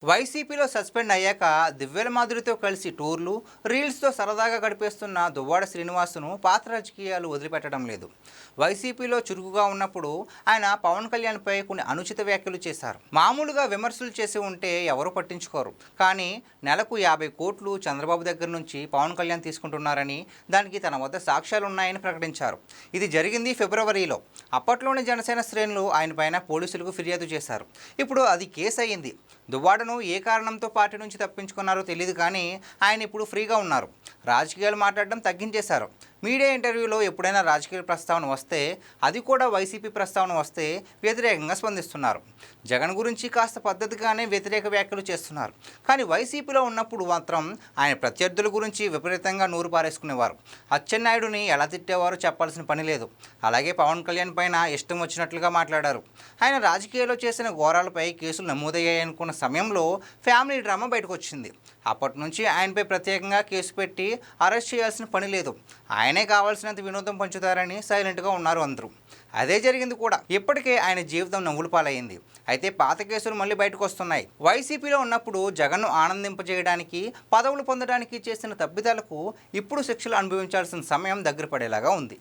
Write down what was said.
వైసీపీలో సస్పెండ్ అయ్యాక దివ్యల మాధురితో కలిసి టూర్లు, రీల్స్తో సరదాగా గడిపేస్తున్న దువ్వాడ శ్రీనివాసును పాత రాజకీయాలు వదిలిపెట్టడం లేదు. వైసీపీలో చురుకుగా ఉన్నప్పుడు ఆయన పవన్ కళ్యాణ్పై కొన్ని అనుచిత వ్యాఖ్యలు చేశారు. మామూలుగా విమర్శలు చేసి ఉంటే ఎవరూ పట్టించుకోరు. కానీ నెలకు 50 కోట్లు చంద్రబాబు దగ్గర నుంచి పవన్ కళ్యాణ్ తీసుకుంటున్నారని, దానికి తన వద్ద సాక్ష్యాలున్నాయని ప్రకటించారు. ఇది జరిగింది ఫిబ్రవరిలో. అప్పట్లోనే జనసేన శ్రేణులు ఆయన పైన పోలీసులకు ఫిర్యాదు చేశారు. ఇప్పుడు అది కేసు అయ్యింది. దువ్వాడను ఏ కారణంతో పార్టీ నుంచి తప్పించుకున్నారో తెలియదు, కానీ ఆయన ఇప్పుడు ఫ్రీగా ఉన్నారు. రాజకీయాలు మాట్లాడడం తగ్గించేశారు. మీడియా ఇంటర్వ్యూలో ఎప్పుడైనా రాజకీయ ప్రస్తావన వస్తే, అది కూడా వైసీపీ ప్రస్తావన వస్తే వ్యతిరేకంగా స్పందిస్తున్నారు. జగన్ గురించి కాస్త పద్ధతిగానే వ్యతిరేక వ్యాఖ్యలు చేస్తున్నారు. కానీ వైసీపీలో ఉన్నప్పుడు మాత్రం ఆయన ప్రత్యర్థుల గురించి విపరీతంగా నూరు పారేసుకునేవారు. అచ్చెన్నాయుడుని ఎలా తిట్టేవారో చెప్పాల్సిన పని లేదు. అలాగే పవన్ కళ్యాణ్ పైన ఇష్టం వచ్చినట్లుగా మాట్లాడారు. ఆయన రాజకీయాల్లో చేసిన ఘోరాలపై కేసులు నమోదయ్యాయనుకున్న సమయంలో ఫ్యామిలీ డ్రామా బయటకు వచ్చింది. అప్పటి నుంచి ఆయనపై ప్రత్యేకంగా కేసు పెట్టి అరెస్ట్ చేయాల్సిన పని లేదు. ఆయనే కావాల్సినంత వినోదం పంచుతారని సైలెంట్గా ఉన్నారు అందరూ. అదే జరిగింది కూడా. ఇప్పటికే ఆయన జీవితం నవ్వుల పాలయ్యింది. అయితే పాత కేసులు మళ్ళీ బయటకు వస్తున్నాయి. వైసీపీలో ఉన్నప్పుడు జగన్ను ఆనందింపజేయడానికి, పదవులు పొందడానికి చేసిన తప్పిదాలకు ఇప్పుడు శిక్షలు అనుభవించాల్సిన సమయం దగ్గర పడేలాగా ఉంది.